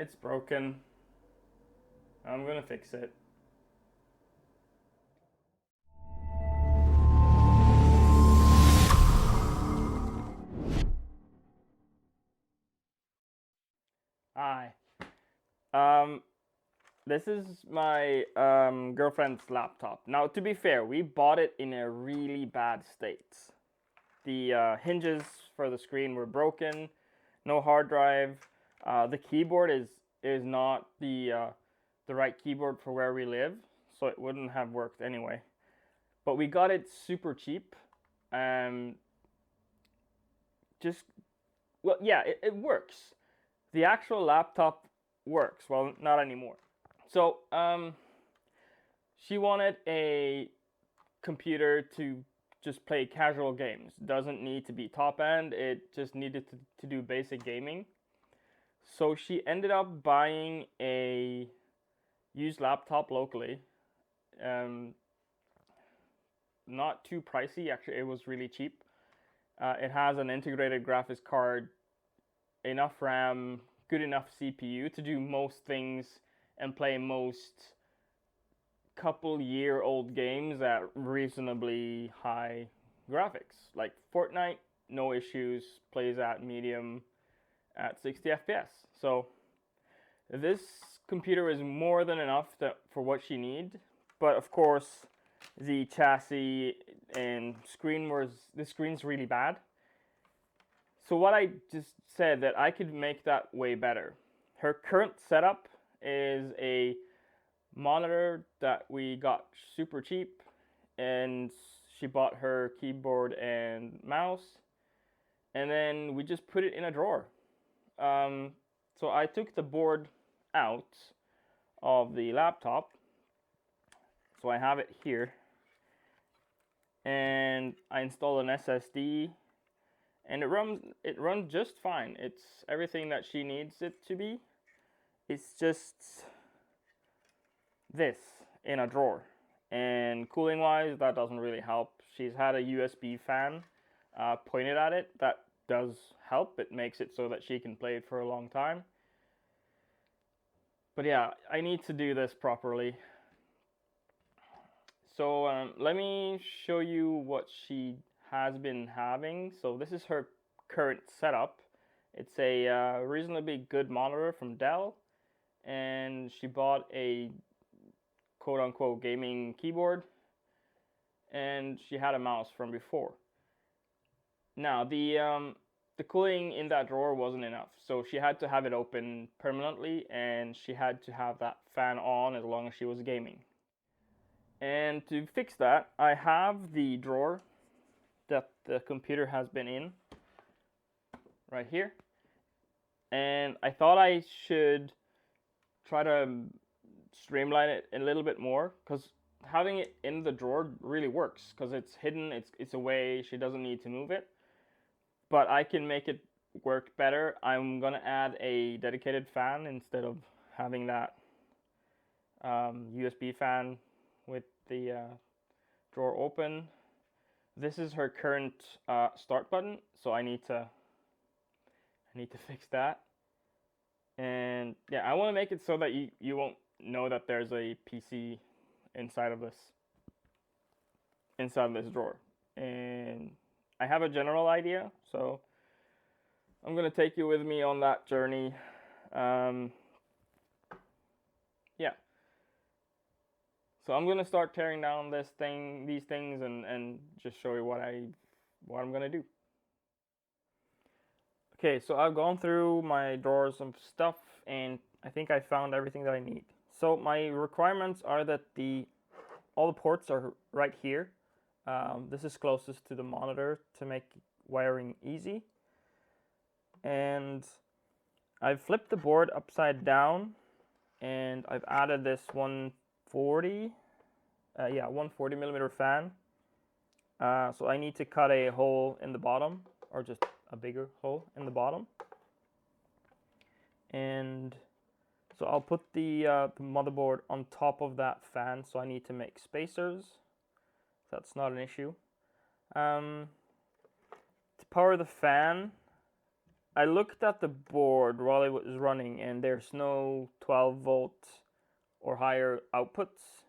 It's broken. I'm gonna fix it. Hi. Um, this is my girlfriend's laptop. Now, to be fair, we bought it in a really bad state. The hinges for the screen were broken. No hard drive. The keyboard is not the right keyboard for where we live, so it wouldn't have worked anyway. But we got it super cheap. Um, just well, yeah, it works. The actual laptop works. Well, not anymore. So she wanted a computer to just play casual games. Doesn't need to be top end. It just needed to do basic gaming. So she ended up buying a used laptop locally. Um, Not too pricey. Actually, it was really cheap. It has an integrated graphics card, enough RAM, good enough CPU to do most things and play most couple-year-old games at reasonably high graphics. Like Fortnite, no issues, plays at medium at 60 FPS. So this computer is more than enough for what she needs. But of course, the chassis and the screen's really bad. So what I just said that I could make that way better. Her current setup is a monitor that we got super cheap, and she bought her keyboard and mouse, and then we just put it in a drawer. So I took the board out of the laptop, so I have it here, and I installed an SSD, and it runs just fine. It's everything that she needs it to be. It's just this in a drawer. And cooling wise, that doesn't really help. She's had a USB fan pointed at it. That does help. It makes it so that she can play it for a long time. But yeah, I need to do this properly. So let me show you what she has been having. So this is her current setup. It's a reasonably good monitor from Dell, and she bought a quote-unquote gaming keyboard, and she had a mouse from before. Now the cooling in that drawer wasn't enough, so she had to have it open permanently, and she had to have that fan on as long as she was gaming. And to fix that, I have the drawer that the computer has been in right here, and I thought I should try to streamline it a little bit more, because having it in the drawer really works because it's hidden, it's away, she doesn't need to move it. But I can make it work better. I'm gonna add a dedicated fan instead of having that USB fan with the drawer open. This is her current start button, so I need to fix that. And yeah, I want to make it so that you won't know that there's a PC inside of this drawer. And I have a general idea, so I'm gonna take you with me on that journey. Um, yeah. So I'm gonna start tearing down these things, and just show you what I'm gonna do. Okay, so I've gone through my drawers of stuff, and I think I found everything that I need. So my requirements are that all the ports are right here. This is closest to the monitor to make wiring easy. And I've flipped the board upside down, and I've added this 140 millimeter fan. So I need to cut a hole in the bottom, or just a bigger hole in the bottom. And so I'll put the motherboard on top of that fan, so I need to make spacers. That's not an issue. To power the fan, I looked at the board while it was running, and there's no 12-volt or higher outputs,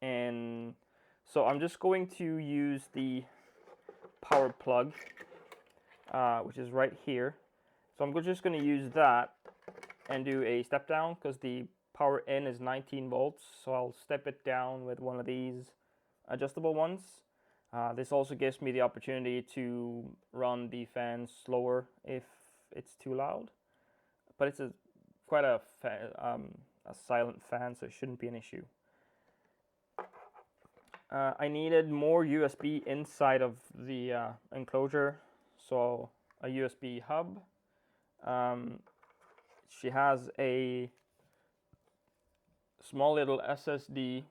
and so I'm just going to use the power plug, which is right here. So I'm just going to use that and do a step down, because the power in is 19 volts, so I'll step it down with one of these adjustable ones. This also gives me the opportunity to run the fan slower if it's too loud, but it's quite a silent fan, so it shouldn't be an issue. I needed more USB inside of the enclosure, so a USB hub. She has a small little SSD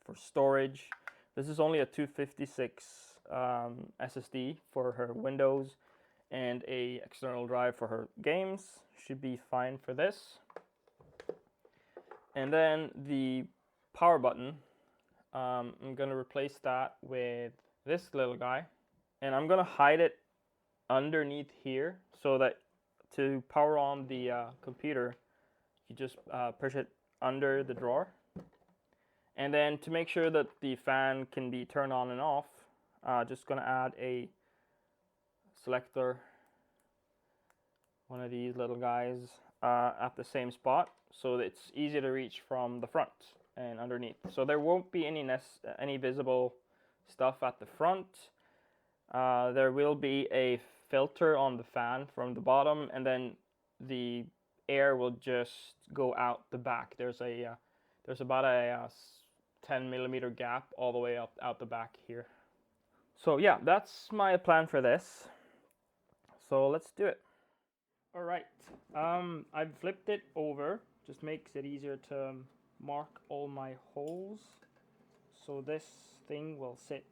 for storage. This is only a 256 SSD for her Windows, and a external drive for her games. Should be fine for this. And then the power button, I'm going to replace that with this little guy, and I'm going to hide it underneath here, so that to power on the computer, you just push it under the drawer. And then to make sure that the fan can be turned on and off, just going to add a selector, one of these little guys, at the same spot, so that it's easy to reach from the front and underneath. So there won't be any visible stuff at the front. There will be a filter on the fan from the bottom, and then the air will just go out the back. There's about a 10mm gap all the way up out the back here. So yeah, that's my plan for this. So let's do it. All right, I've flipped it over. Just makes it easier to mark all my holes. So this thing will sit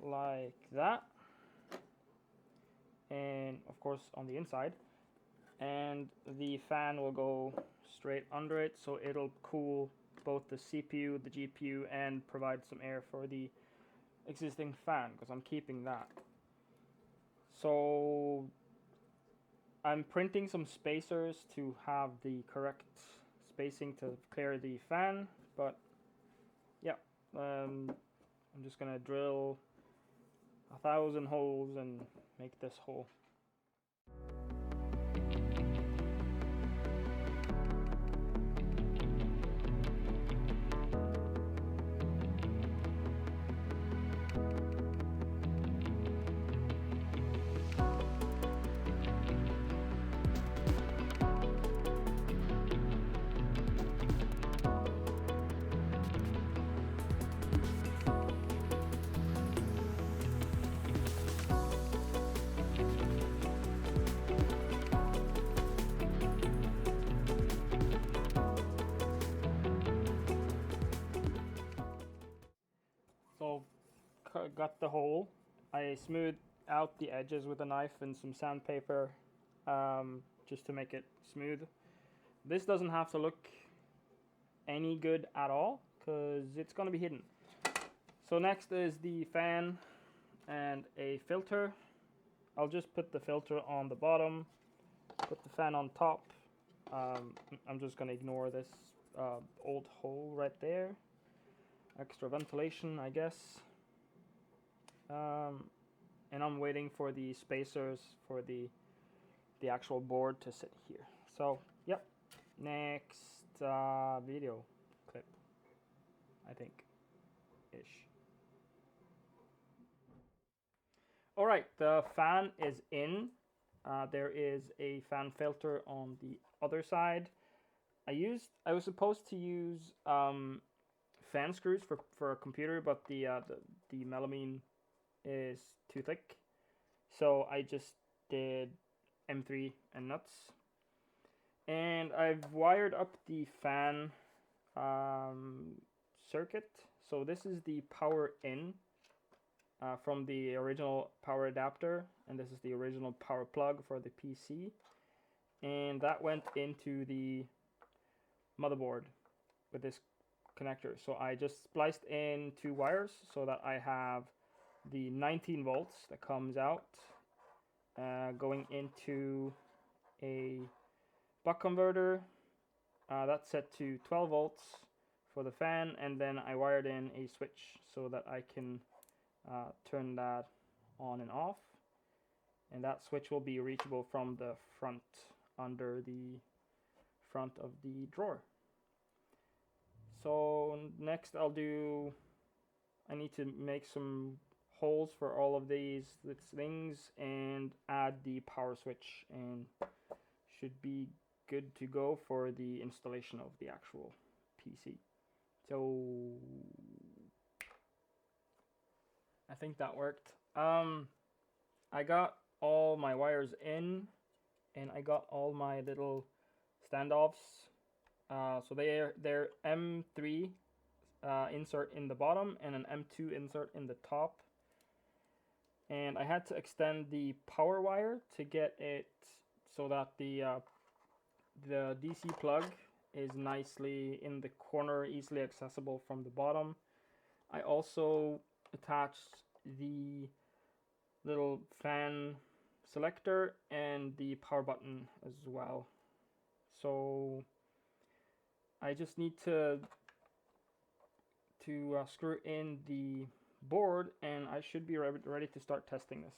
like that, and of course on the inside, and the fan will go straight under it, so it'll cool both the CPU, the GPU, and provide some air for the existing fan, because I'm keeping that. So I'm printing some spacers to have the correct spacing to clear the fan, but yeah, I'm just gonna drill 1,000 holes and make this hole. So got the hole. I smoothed out the edges with a knife and some sandpaper, just to make it smooth. This doesn't have to look any good at all, because it's going to be hidden. So next is the fan and a filter. I'll just put the filter on the bottom, put the fan on top. I'm just going to ignore this old hole right there. Extra ventilation, I guess. And I'm waiting for the spacers for the actual board to sit here. So, yep. Next video clip, I think, ish. All right, the fan is in. There is a fan filter on the other side. I was supposed to use fan screws for a computer, but the melamine is too thick, so I just did M3 and nuts. And I've wired up the fan circuit. So this is the power in from the original power adapter, and this is the original power plug for the PC, and that went into the motherboard with this connector. So I just spliced in 2 wires so that I have the 19 volts that comes out going into a buck converter. That's set to 12 volts for the fan, and then I wired in a switch so that I can turn that on and off, and that switch will be reachable from the front, under the front of the drawer. So next I need to make some holes for all of these things and add the power switch, and should be good to go for the installation of the actual PC. So I think that worked. I got all my wires in, and I got all my little standoffs. So they're M3 insert in the bottom and an M2 insert in the top. And I had to extend the power wire to get it so that the DC plug is nicely in the corner, easily accessible from the bottom. I also attached the little fan selector and the power button as well. So I just need to screw in the board, and I should be ready to start testing this.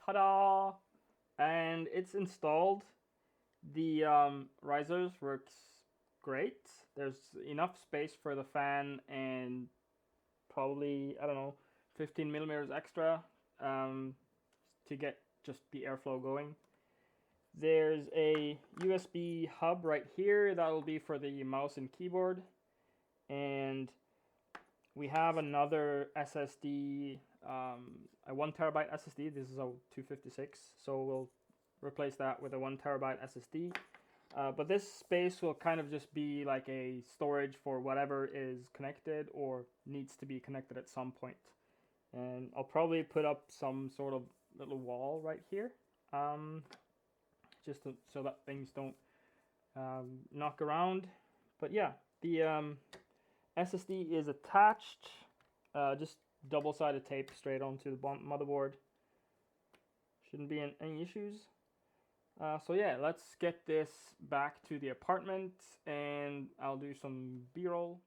Ta-da! And it's installed. The risers works great. There's enough space for the fan, and probably, I don't know, 15 millimeters extra to get just the airflow going. There's a USB hub right here that will be for the mouse and keyboard, and we have another SSD, a 1 terabyte SSD. This is a 256, so we'll replace that with a 1 terabyte SSD. But this space will kind of just be like a storage for whatever is connected or needs to be connected at some point. And I'll probably put up some sort of little wall right here, just so that things don't knock around. But yeah, the SSD is attached, just double-sided tape straight onto the motherboard. Shouldn't be any issues. So yeah, let's get this back to the apartment, and I'll do some B-roll.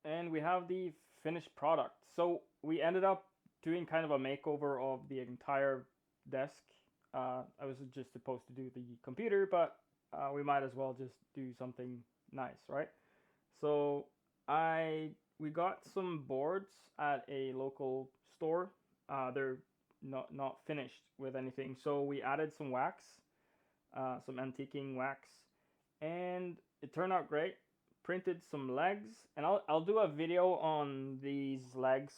And we have the finished product. So we ended up doing kind of a makeover of the entire desk. I was just supposed to do the computer, but we might as well just do something nice, right? So we got some boards at a local store. They're not finished with anything, so we added some wax, some antiquing wax, and it turned out great. Printed some legs, and I'll do a video on these legs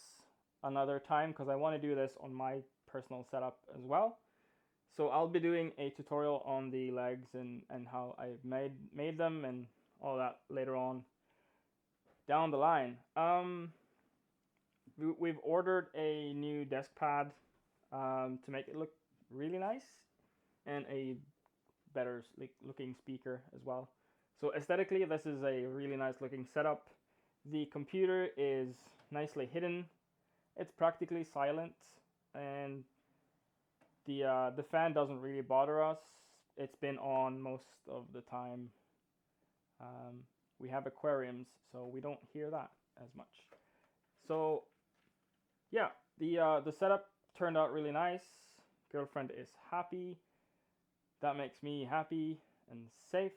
another time, because I want to do this on my personal setup as well. So I'll be doing a tutorial on the legs and how I made them and all that later on down the line. We've ordered a new desk pad to make it look really nice, and a better looking speaker as well. So aesthetically, this is a really nice looking setup. The computer is nicely hidden. It's practically silent, and the fan doesn't really bother us. It's been on most of the time. We have aquariums, so we don't hear that as much. So yeah, the setup turned out really nice. Girlfriend is happy. That makes me happy and safe.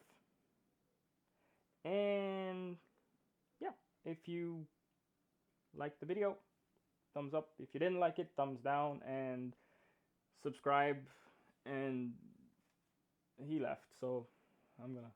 And yeah, if you liked the video, thumbs up. If you didn't like it, thumbs down, and subscribe. And he left, so I'm gonna